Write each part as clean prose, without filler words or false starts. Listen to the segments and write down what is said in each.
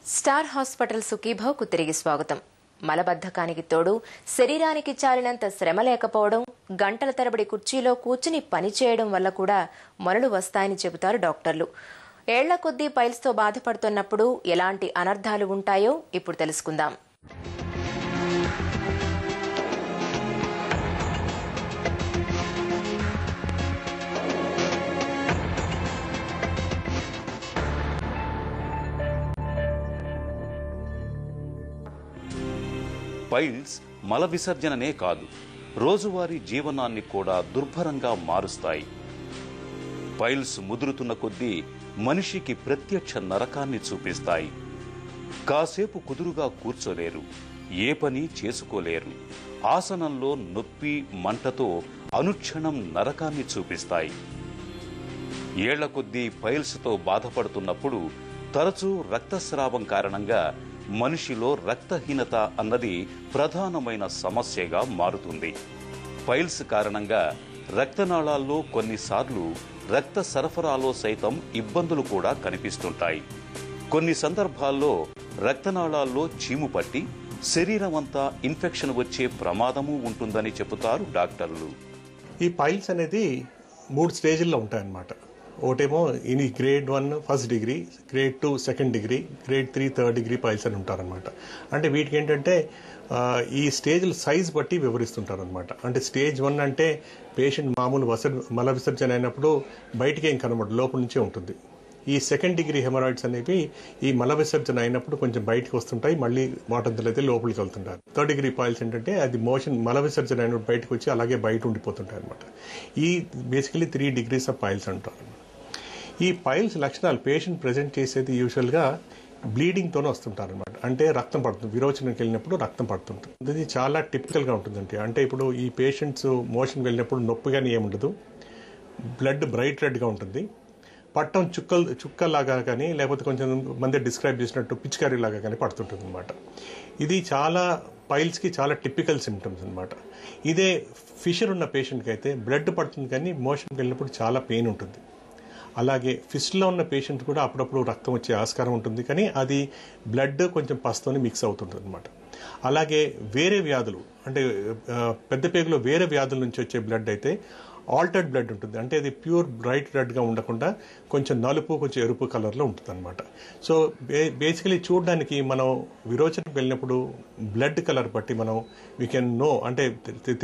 Star hospital సుఖీభావ్కు తిరిగి స్వాగతం. మలబద్ధకానికి తోడు శరీరానికి చాలినంత శ్రమ లేకపోవడం, గంటల తరబడి కుర్చీలో కూర్చుని పనిచేయడం వల్ల కూడా మొలలు వస్తాయని చెబుతారు డాక్టర్లు. ఏళ్ల కొద్దీ పైల్స్తో బాధపడుతున్నప్పుడు ఎలాంటి అనర్థాలు ఉంటాయో ఇప్పుడు తెలుసుకుందాం. పైల్స్ మల విసర్జననే కాదు, రోజువారీ జీవనాన్ని కూడా దుర్భరంగా మారుస్తాయి. పైల్స్ ముదురుతున్న కొద్దీ మనిషికి ప్రత్యక్ష నరకాన్ని చూపిస్తాయి. కాసేపు కుదురుగా కూర్చోలేరు, ఏ పని చేసుకోలేరు. ఆసనంలో నొప్పి మంటతో అనుక్షణం నరకాన్ని చూపిస్తాయి. ఏళ్ల కొద్దీ పైల్స్తో బాధపడుతున్నప్పుడు తరచూ రక్తస్రావం కారణంగా మనిషిలో రక్తహీనత అన్నది ప్రధానమైన సమస్యగా మారుతుంది. పైల్స్ కారణంగా రక్తనాళాల్లో కొన్నిసార్లు రక్త సరఫరాలో సైతం ఇబ్బందులు కూడా కనిపిస్తుంటాయి. కొన్ని సందర్భాల్లో రక్తనాళాల్లో చీము పట్టి శరీరం అంతా ఇన్ఫెక్షన్ వచ్చే ప్రమాదము ఉంటుందని చెబుతారు డాక్టర్లు. ఈ పైల్స్ అనేది 3 స్టేజ్ల్లో ఉంటాయన్నమాట. ఒకటేమో ఇది grade 1 first degree, grade 2 second degree, grade 3 third degree piles అని ఉంటారనమాట. అంటే వీటికి ఏంటంటే ఈ స్టేజ్ల సైజ్ బట్టి వివరిస్తుంటారనమాట. అంటే స్టేజ్ 1 అంటే పేషెంట్ మామూలు మల విసర్జన అయినప్పుడు బయటికి ఏం కనబడదు, లోపల నుంచే ఉంటుంది. ఈ సెకండ్ డిగ్రీ హెమరాయిడ్స్ అనేవి ఈ మల విసర్జన అయినప్పుడు కొంచెం బయటకు వస్తుంటాయి, మళ్ళీ వాటంతలో అయితే లోపలికి వెళ్తుంటారు. థర్డ్ డిగ్రీ పైల్స్ ఏంటంటే అది మల విసర్జన అయినప్పుడు బయటకు వచ్చి అలాగే బయట ఉండిపోతుంటాయి అనమాట. ఈ బేసికలీ 3 డిగ్రీస్ ఆఫ్ పైల్స్ అంటారు. ఈ పైల్స్ లక్షణాలు పేషెంట్ ప్రజెంట్ చేసేది యూజువల్గా బ్లీడింగ్తోనే వస్తుంటారు అనమాట. అంటే రక్తం పడుతుంది, విరోచనకి వెళ్ళినప్పుడు రక్తం పడుతుంటుంది. ఇది చాలా టిపికల్గా ఉంటుందండి. అంటే ఇప్పుడు ఈ పేషెంట్స్ మోషన్ వెళ్ళినప్పుడు నొప్పిగానే ఏముండదు, బ్లడ్ బ్రైట్ రెడ్గా ఉంటుంది, పట్టం చుక్కల్లాగా కానీ లేకపోతే కొంచెం మంది డిస్క్రైబ్ చేసినట్టు పిచికారీ లాగా కానీ పడుతుంటుంది అనమాట. ఇది చాలా పైల్స్కి చాలా టిపికల్ సిమ్టమ్స్ అనమాట. ఇదే ఫిషర్ ఉన్న పేషెంట్కి అయితే బ్లడ్ పడుతుంది కానీ మోషన్కి వెళ్ళినప్పుడు చాలా పెయిన్ ఉంటుంది. అలాగే ఫిస్ట్లో ఉన్న పేషెంట్ కూడా అప్పుడప్పుడు రక్తం వచ్చే ఆస్కారం ఉంటుంది, కానీ అది బ్లడ్ కొంచెం పసుతోని మిక్స్ అవుతుంటుంది అనమాట. అలాగే వేరే వ్యాధులు అంటే పెద్ద పేగులో వేరే వ్యాధుల నుంచి వచ్చే బ్లడ్ అయితే ఆల్టర్డ్ బ్లడ్ ఉంటుంది. అంటే అది ప్యూర్ బ్రైట్ రెడ్గా ఉండకుండా కొంచెం నలుపు కొంచెం ఎరుపు కలర్లో ఉంటుంది అనమాట. సో బేసికలీ చూడడానికి మనం విరోచనకు వెళ్ళినప్పుడు బ్లడ్ కలర్ బట్టి మనం వీ కెన్ నో, అంటే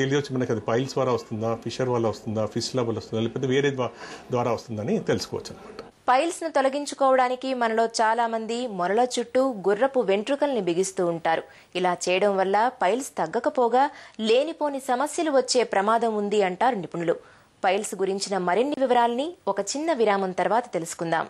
తెలియవచ్చు మనకి అది పైల్స్ ద్వారా వస్తుందా, ఫిషర్ వల్ల వస్తుందా, ఫిస్టులా వల్ల వస్తుందా, లేకపోతే వేరే ద్వారా వస్తుందని తెలుసుకోవచ్చు అనమాట. పైల్స్ ను తొలగించుకోవడానికి మనలో చాలా మంది మొలల చుట్టూ గుర్రపు వెంట్రుకల్ని బిగిస్తూ ఉంటారు. ఇలా చేయడం వల్ల పైల్స్ తగ్గకపోగా లేనిపోని సమస్యలు వచ్చే ప్రమాదం ఉంది అంటారు నిపుణులు. పైల్స్ గురించిన మరిన్ని వివరాల్ని ఒక చిన్న విరామం తర్వాత తెలుసుకుందాం.